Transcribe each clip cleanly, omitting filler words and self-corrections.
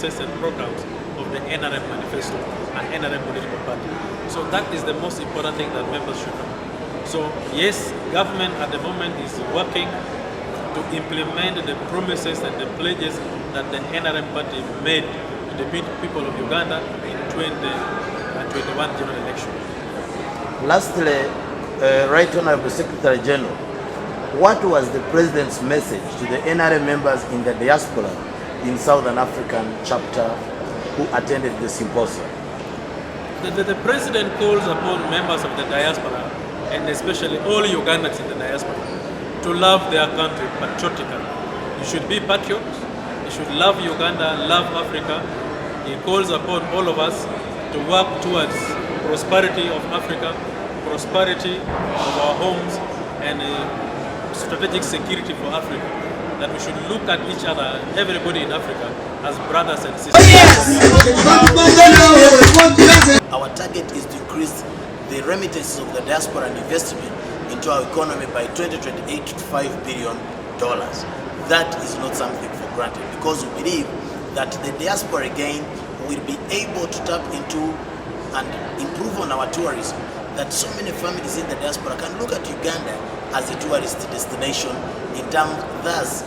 promises and programs of the NRM manifesto and NRM political party. So that is the most important thing that members should know. So yes, government at the moment is working to implement the promises and the pledges that the NRM party made to the people of Uganda in 2021 general election. Lastly, Right Honorable Secretary General, what was the President's message to the NRM members in the diaspora in Southern African chapter who attended the symposium? The President calls upon members of the diaspora, and especially all Ugandans in the diaspora, to love their country patriotically. You should be patriots, you should love Uganda, love Africa. He calls upon all of us to work towards prosperity of Africa, prosperity of our homes, and strategic security for Africa. That we should look at each other, everybody in Africa, as brothers and sisters. Our target is to increase the remittances of the diaspora and investment into our economy by 2028 to $5 billion. That is not something for granted, because we believe that the diaspora again will be able to tap into and improve on our tourism, that so many families in the diaspora can look at Uganda as a tourist destination, in terms thus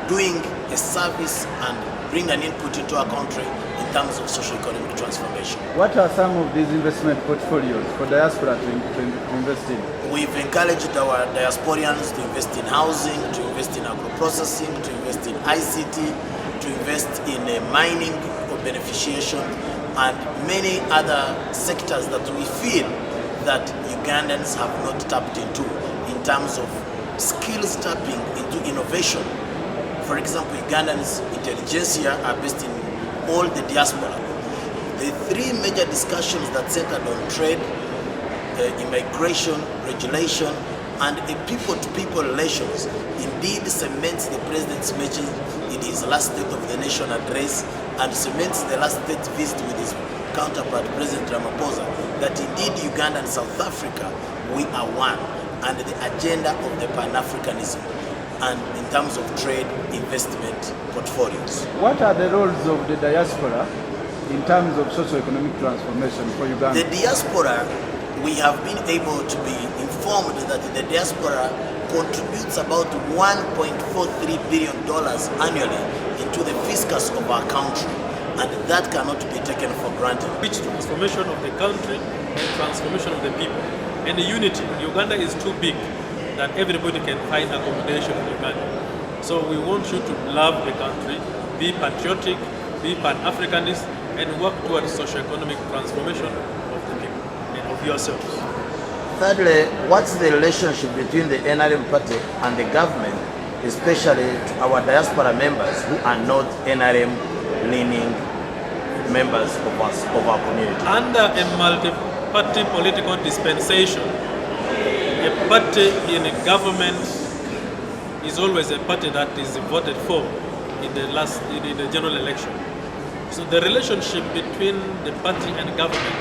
doing a service and bring an input into our country in terms of socio-economic transformation. What are some of these investment portfolios for diaspora to invest in? We've encouraged our diasporians to invest in housing, to invest in agro-processing, to invest in ICT, to invest in mining or beneficiation, and many other sectors that we feel that Ugandans have not tapped into in terms of skills tapping into innovation. For example, Ugandans intelligentsia are based in all the diaspora. The three major discussions that centered on trade, immigration, regulation, and a people-to-people relations indeed cements the President's message in his last State of the Nation address, and cements the last state visit with his counterpart, President Ramaphosa, that indeed Uganda and South Africa, we are one, and the agenda of the Pan-Africanism, and in terms of trade, investment portfolios. What are the roles of the diaspora in terms of socio-economic transformation for Uganda? The diaspora, we have been able to be informed that the diaspora contributes about $1.43 billion annually into the fiscus of our country, and that cannot be taken for granted. Which transformation of the country and transformation of the people. And the unity. Uganda is too big that everybody can find accommodation in Uganda. So we want you to love the country, be patriotic, be Pan-Africanist, and work towards socio-economic transformation of the people and of yourselves. Thirdly, what's the relationship between the NRM party and the government, especially to our diaspora members who are not NRM-leaning members of our community? Under a multi-party political dispensation, a party in a government is always a party that is voted for in the general election. So the relationship between the party and government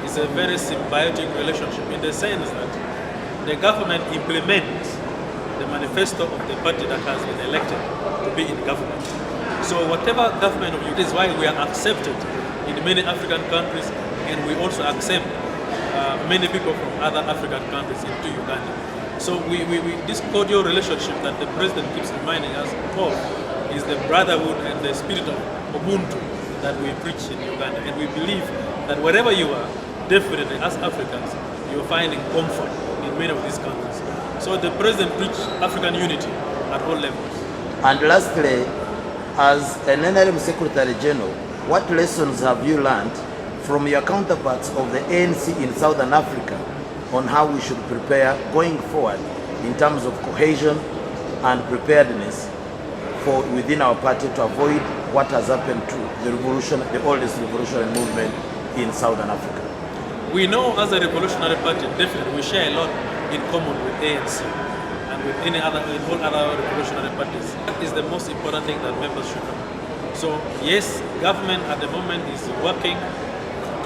is a very symbiotic relationship, in the sense that the government implements the manifesto of the party that has been elected to be in government. So whatever government of Uganda is why we are accepted in many African countries, and we also accept many people from other African countries into Uganda. So this cordial relationship that the President keeps reminding us of is the brotherhood and the spirit of Ubuntu that we preach in Uganda. And we believe that wherever you are, definitely as Africans, you're finding comfort in many of these countries. So the President preached African unity at all levels. And lastly, as an NRM Secretary General, what lessons have you learned from your counterparts of the ANC in Southern Africa on how we should prepare going forward in terms of cohesion and preparedness for within our party to avoid what has happened to the revolution, the oldest revolutionary movement in Southern Africa? We know as a revolutionary party, definitely we share a lot in common with ANC and with all other revolutionary parties. That is the most important thing that members should know. So yes, government at the moment is working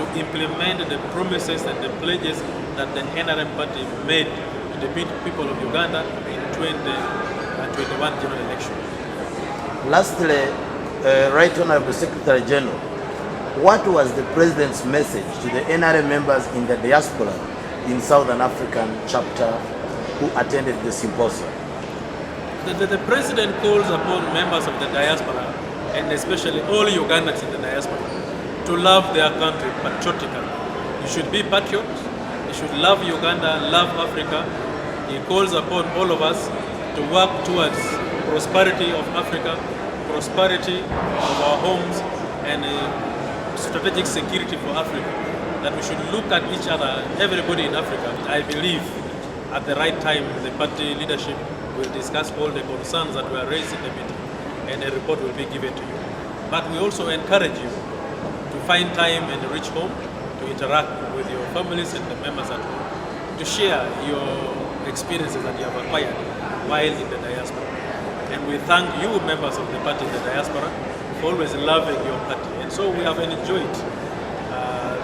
to implement the promises and the pledges that the NRM party made to the people of Uganda in 2021 general election. Lastly, Right Honorable Secretary General, what was the President's message to the NRM members in the diaspora in Southern African chapter who attended the symposium? The President calls upon members of the diaspora, and especially all Ugandans in the diaspora, to love their country patriotically. You should be patriots. You should love Uganda, love Africa. He calls upon all of us to work towards prosperity of Africa, prosperity of our homes, and strategic security for Africa. That we should look at each other, everybody in Africa. I believe at the right time the party leadership will discuss all the concerns that were raised in the meeting, and a report will be given to you. But we also encourage you to find time and reach home to interact with your families and the members at home, to share your experiences that you have acquired while in the diaspora. And we thank you, members of the party in the diaspora, for always loving your party. And so we have enjoyed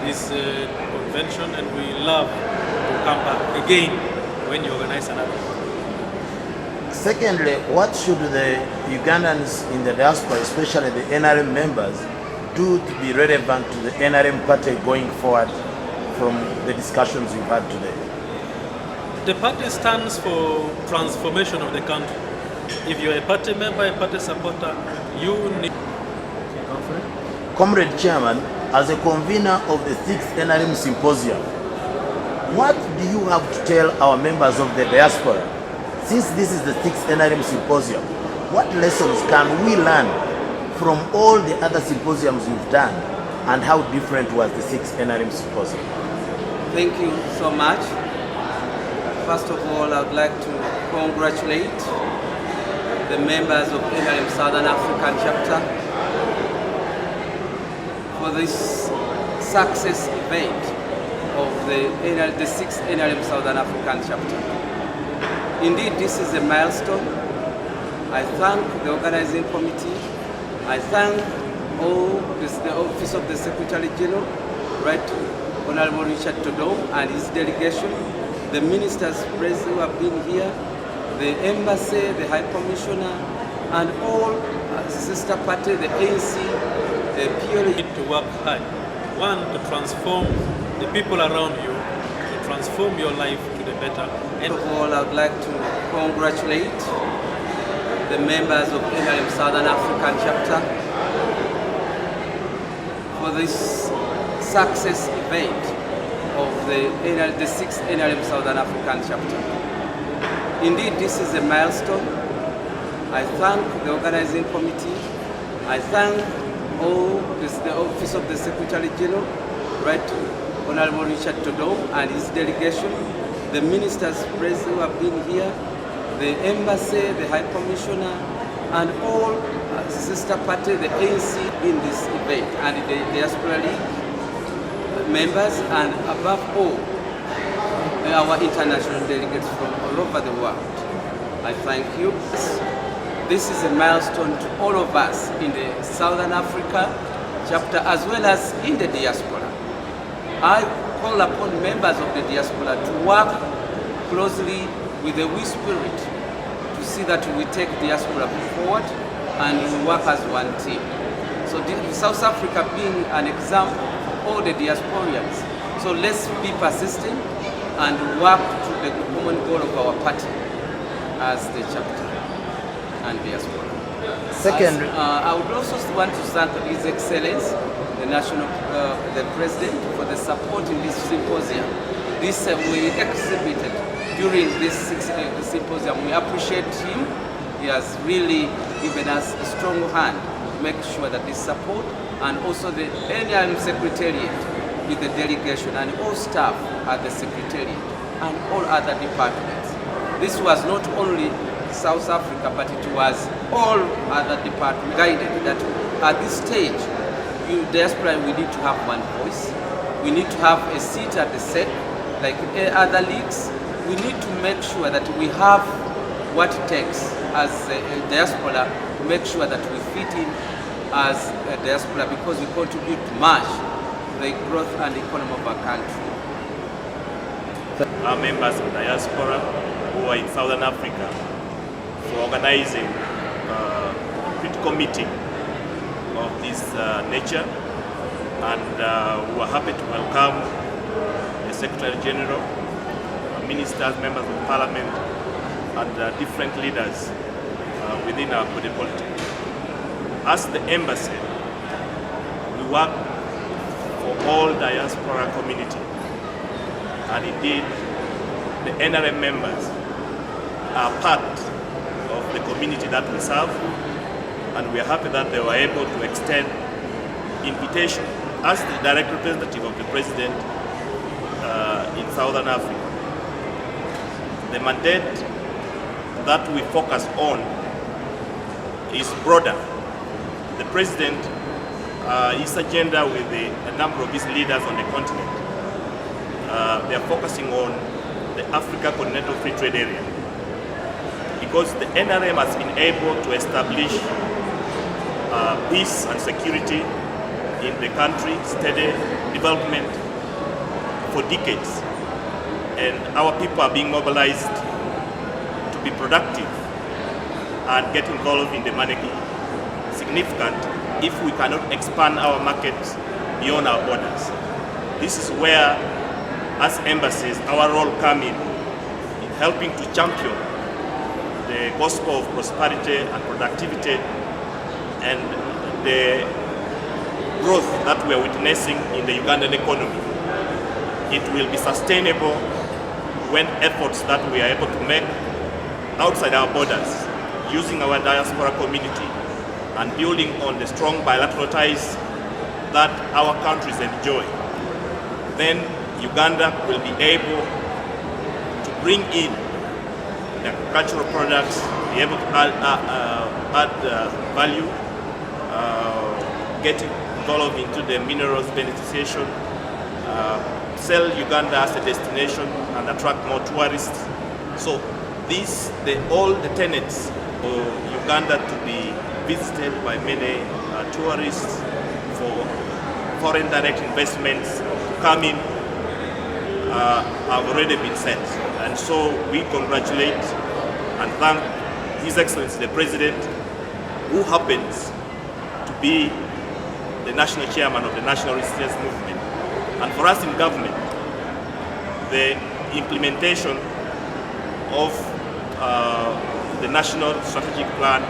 this convention, and we love to come back again when you organize another. Secondly, what should the Ugandans in the diaspora, especially the NRM members, do to be relevant to the NRM party going forward from the discussions we've had today? The party stands for transformation of the country. If you're a party member, a party supporter, you need... Comrade Chairman, as a convener of the 6th NRM Symposium, what do you have to tell our members of the diaspora? Since this is the 6th NRM Symposium, what lessons can we learn from all the other symposiums you've done, and how different was the 6th NRM Symposium? Thank you so much. First of all, I would like to congratulate the members of NRM Southern African chapter for this success event of the 6th NRM Southern African chapter. Indeed, this is a milestone. I thank the organizing committee. I thank the Office of the Secretary General, Right Honorable Richard Todom and his delegation, the ministers present who have been here, the embassy, the High Commissioner, and all sister party, the ANC, the PLA. You need to work hard. One, to transform the people around you, to transform your life to the better. And first of all, I would like to congratulate the members of NRM Southern African chapter for this success event of the 6th NRM Southern African chapter. Indeed, this is a milestone. I thank the organizing committee. I thank the Office of the Secretary General, Right Honorable Richard Todom and his delegation, the ministers present who have been here, the embassy, the High Commissioner, and all sister party, the ANC in this event, and the Diaspora League members, and above all, our international delegates from all over the world. I thank you. This is a milestone to all of us in the Southern Africa chapter as well as in the diaspora. I call upon members of the diaspora to work closely with the We Spirit to see that we take diaspora forward and we work as one team. So South Africa being an example for all the diasporians. So let's be persistent and work to the common goal of our party as the chapter and diaspora. Second, I would also want to thank His Excellency, the President, for the support in this symposium. This we exhibited during this symposium. We appreciate him. He has really given us a strong hand to make sure that this support, and also the NRM Secretariat with the delegation and all staff at the Secretariat and all other departments. This was not only South Africa, but it was all other departments guided that at this stage, diaspora, we need to have one voice. We need to have a seat at the SEC, like other leagues. We need to make sure that we have what it takes as a diaspora to make sure that we fit in as a diaspora, because we contribute much to the growth and economy of our country. Our members of diaspora who are in Southern Africa for organizing a critical meeting of this nature, and we are happy to welcome the Secretary General, ministers, members of Parliament, and different leaders within our body politic. As the embassy, we work for all diaspora community, and indeed the NRM members are part of the community that we serve, and we are happy that they were able to extend invitation as the direct representative of the President in Southern Africa. The mandate that we focus on is broader. The President, his agenda with a number of his leaders on the continent, they are focusing on the Africa Continental Free Trade Area, because the NRM has been able to establish peace and security in the country, steady development for decades, and our people are being mobilized to be productive and get involved in the making significant if we cannot expand our markets beyond our borders. This is where, as embassies, our role comes in helping to champion the gospel of prosperity and productivity and the growth that we are witnessing in the Ugandan economy. It will be sustainable when efforts that we are able to make outside our borders, using our diaspora community and building on the strong bilateral ties that our countries enjoy. Then Uganda will be able to bring in the agricultural products, be able to add value, get involved into the minerals beneficiation, sell Uganda as a destination and attract more tourists. So all the tenets for Uganda to be visited by many tourists, for foreign direct investments to come in, have already been set. And so we congratulate and thank His Excellency the President, who happens to be the national chairman of the National Resistance Movement. And for us in government, the implementation of the National Strategic Plan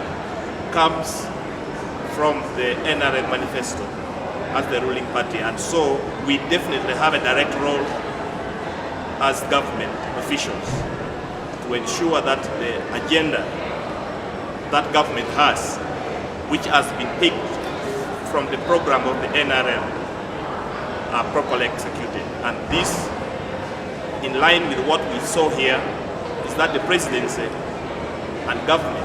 comes from the NRM manifesto as the ruling party, and so we definitely have a direct role as government officials to ensure that the agenda that government has, which has been picked from the program of the NRM, are properly executed. And this, in line with what we saw here, is that the presidency and government